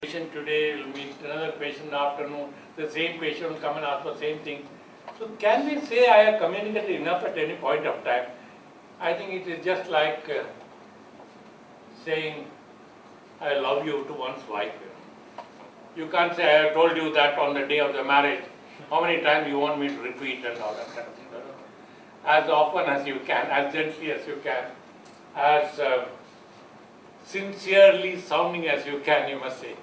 patient today will meet another patient in the afternoon, the same patient will come and ask for the same thing. So can we say I have communicated enough at any point of time? I think it is just like saying I love you to one's wife. You can't say I have told you that on the day of the marriage. How many times you want me to repeat and all that kind of thing. As often as you can, as gently as you can, as sincerely sounding as you can, you must say,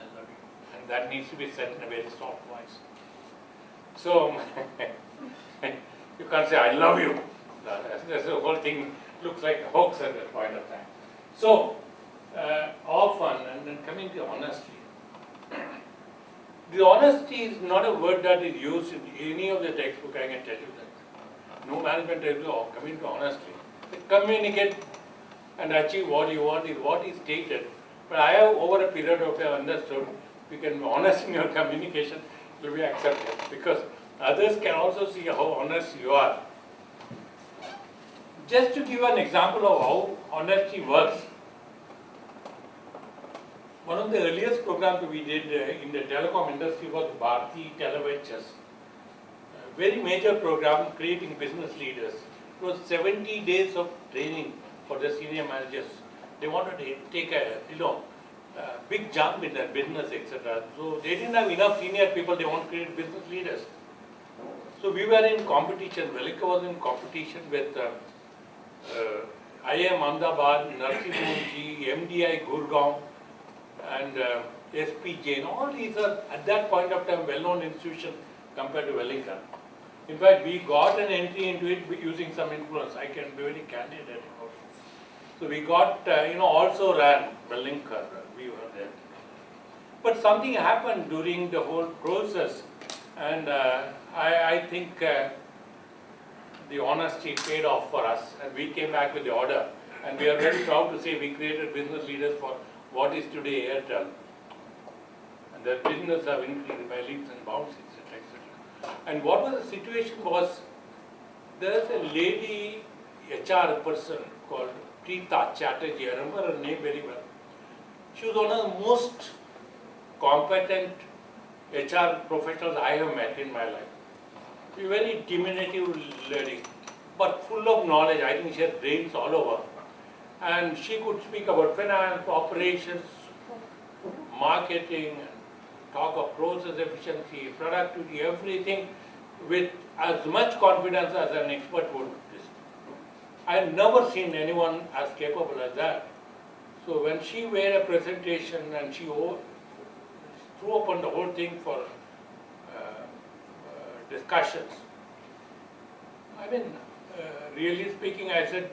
I love you. And that needs to be said in a very soft voice. So, you can't say, I love you. The whole thing looks like a hoax at that point of time. So, often, and then coming to honesty. The honesty is not a word that is used in any of the textbook, I can tell you that. No management textbook coming to honesty. Communicate and achieve what you want is what is stated. But I have over a period of time understood you can be honest in your communication, it will be accepted. Because others can also see how honest you are. Just to give you an example of how honesty works, one of the earliest programs we did in the telecom industry was Bharti Televentures. Very major program creating business leaders. It was 70 days of training for the senior managers. They wanted to take a big jump in their business, etc. So they didn't have enough senior people. They want to create business leaders. So we were in competition. Velika was in competition with IIM Ahmedabad, Narsee Monjee, MDI Gurgaon, and SP Jain. All these are at that point of time well-known institutions compared to Velika. In fact, we got an entry into it using some influence. I can be very candid at it. So we got, also ran Wellinkar. We were there. But something happened during the whole process, and I think the honesty paid off for us, and we came back with the order. And we are very proud to say we created business leaders for what is today Airtel. And their business have increased by leaps and bounds, etc. And what was the situation was, there is a lady HR person called Preeta Chatterjee. I remember her name very well. She was one of the most competent HR professionals I have met in my life. She was a very diminutive lady, but full of knowledge. I think she had brains all over. And she could speak about finance, operations, marketing, talk of process efficiency, productivity, everything with as much confidence as an expert would. I have never seen anyone as capable as that. So when she made a presentation and she threw upon the whole thing for discussions, I mean, really speaking, I said,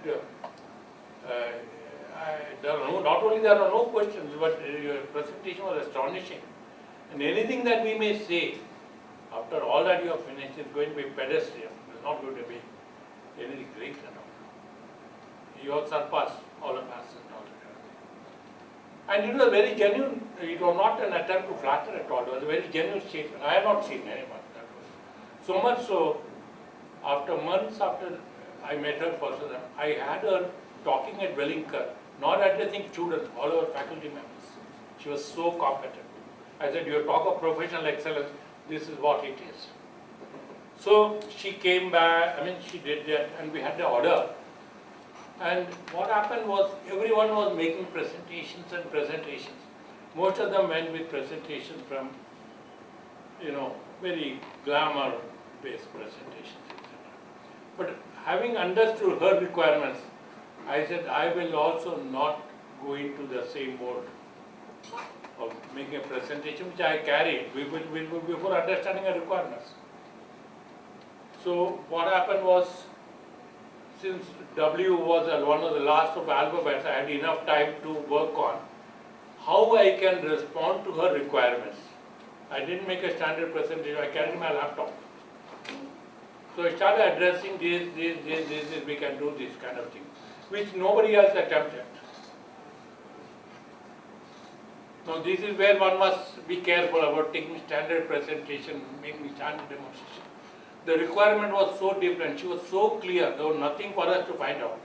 not only there are no questions, but your presentation was astonishing. And anything that we may say after all that you have finished is going to be pedestrian. It is not going to be anything great enough. You have surpassed all of us and all that. And it was very genuine. It was not an attempt to flatter at all. It was a very genuine statement. I have not seen anyone that way. So much so, after months after I met her for some, I had her talking at Wellinkar, not addressing students, all our faculty members. She was so competent. I said, you talk of professional excellence, this is what it is. So she came back, she did that, and we had the order. And what happened was, everyone was making presentations and presentations. Most of them went with presentations from, very glamour-based presentations, etc. But having understood her requirements, I said, I will also not go into the same mode of making a presentation which I carried before understanding her requirements. So what happened was, since W was one of the last of alphabets, I had enough time to work on how I can respond to her requirements. I didn't make a standard presentation, I carried my laptop. So I started addressing this, we can do this kind of thing, which nobody else attempted. Now this is where one must be careful about taking standard presentation, making standard demonstration. The requirement was so different, she was so clear, there was nothing for us to find out.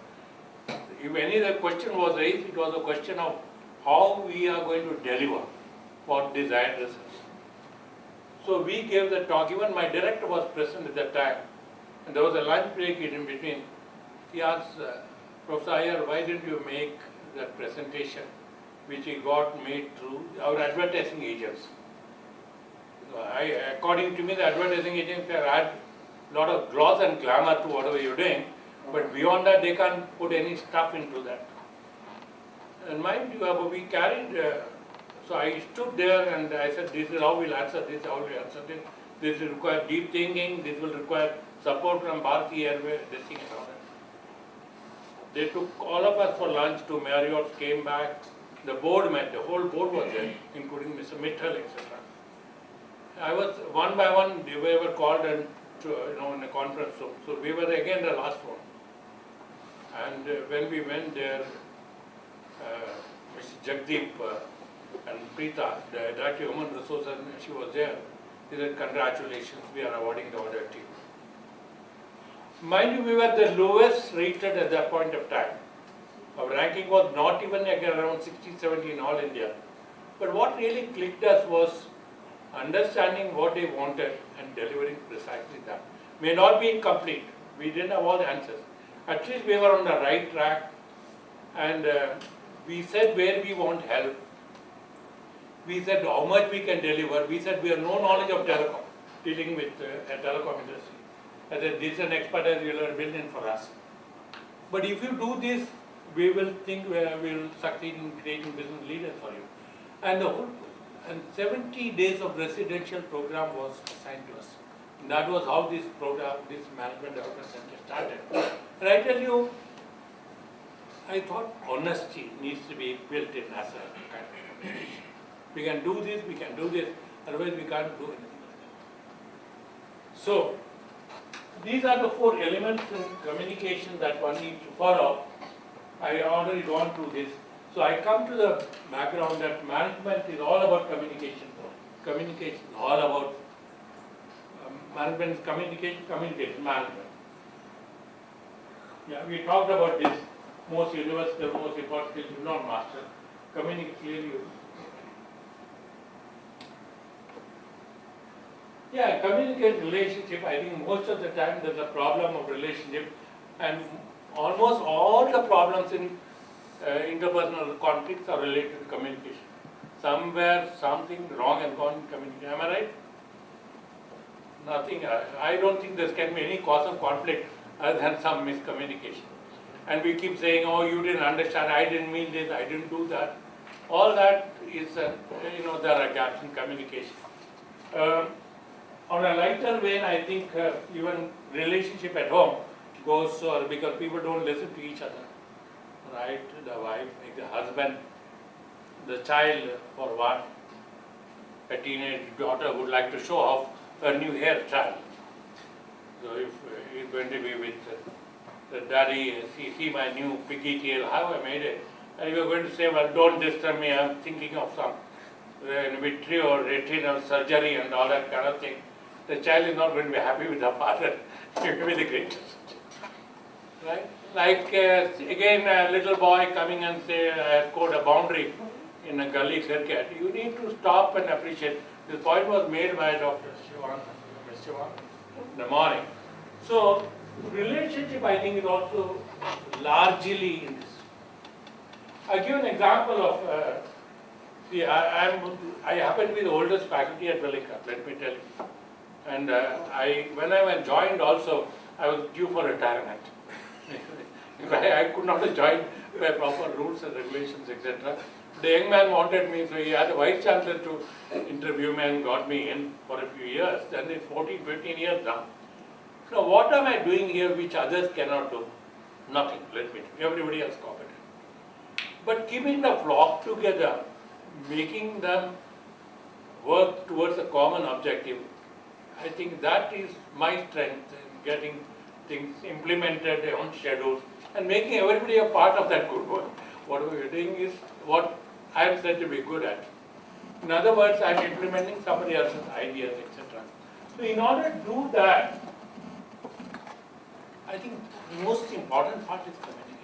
If any other question was raised, it was a question of how we are going to deliver. for desired results. So we gave the talk, even my director was present at that time, and there was a lunch break in between. He asked, Professor Iyer, why didn't you make that presentation which he got made through our advertising agents? According to me, the advertising agents have add a lot of gloss and glamour to whatever you're doing, but beyond that, they can't put any stuff into that. And mind you, we carried, so I stood there and I said, this is how we'll answer this, how we'll answer this. This will require deep thinking, this will require support from Bharti Airways, this thing and all that. They took all of us for lunch to Marriott, came back, the board met, the whole board was there, including Mr. Mittal, etc. I was, one by one, we were called and to, in a conference room. So we were again the last one. And when we went there, Mr. Jagdeep and Preeta, the Director of Human Resources, she was there. He said, congratulations, we are awarding the order to you. Mind you, we were the lowest rated at that point of time. Our ranking was not even around 60, 70 in all India. But what really clicked us was understanding what they wanted and delivering precisely that. May not be complete. We didn't have all the answers. At least we were on the right track, and we said where we want help. We said how much we can deliver. We said we have no knowledge of telecom, dealing with a telecom industry. I said this is an expertise you will build in for us. But if you do this, we will think we will succeed in creating business leaders for you. And the whole, and 70 days of residential program was assigned to us. And that was how this program, this management development center started. And I tell you, I thought honesty needs to be built in as a kind of communication. We can do this, we can do this, otherwise we can't do anything like that. So, these are the 4 elements in communication that one needs to follow. I already gone through this. So I come to the background that management is all about communication. Communication is all about management is communication, communication, management. Yeah, we talked about this. Most universal, most important skills do not master. Communicate clearly. Yeah, communicate relationship. I think most of the time there's a problem of relationship, and almost all the problems in interpersonal conflicts are related to communication. Somewhere something wrong has gone in communication. Am I right? Nothing. I don't think there can be any cause of conflict other than some miscommunication. And we keep saying, oh, you didn't understand, I didn't mean this, I didn't do that. All that is, there are gaps in communication. On a lighter vein, I think even relationship at home goes because people don't listen to each other. Right? The wife, the husband, the child, for one. A teenage daughter would like to show off her new hairstyle. So if he's going to be with the daddy, see my new piggy tail, how I made it. And you're going to say, well, don't disturb me, I'm thinking of some vitreal or retinal surgery and all that kind of thing. The child is not going to be happy with the father. He will be the greatest. Right? Like, again, a little boy coming and say, I have scored a boundary in a gully cricket. You need to stop and appreciate. This point was made by Dr. Shivan, in the morning. So, relationship, I think, is also largely in this. I give an example of, I happen to be the oldest faculty at Wellingborough, let me tell you. And when I joined also, I was due for retirement. I could not have joined by proper rules and regulations, etc. The young man wanted me, so he had a vice chancellor to interview me and got me in for a few years. Then it's 14, 15 years now. So what am I doing here which others cannot do? Nothing, let me tell you. Everybody else competent. But keeping the flock together, making them work towards a common objective, I think that is my strength in getting things implemented on schedules and making everybody a part of that good work. What we are doing is what I am said to be good at. In other words, I am implementing somebody else's ideas, etc. So in order to do that, I think the most important part is communication.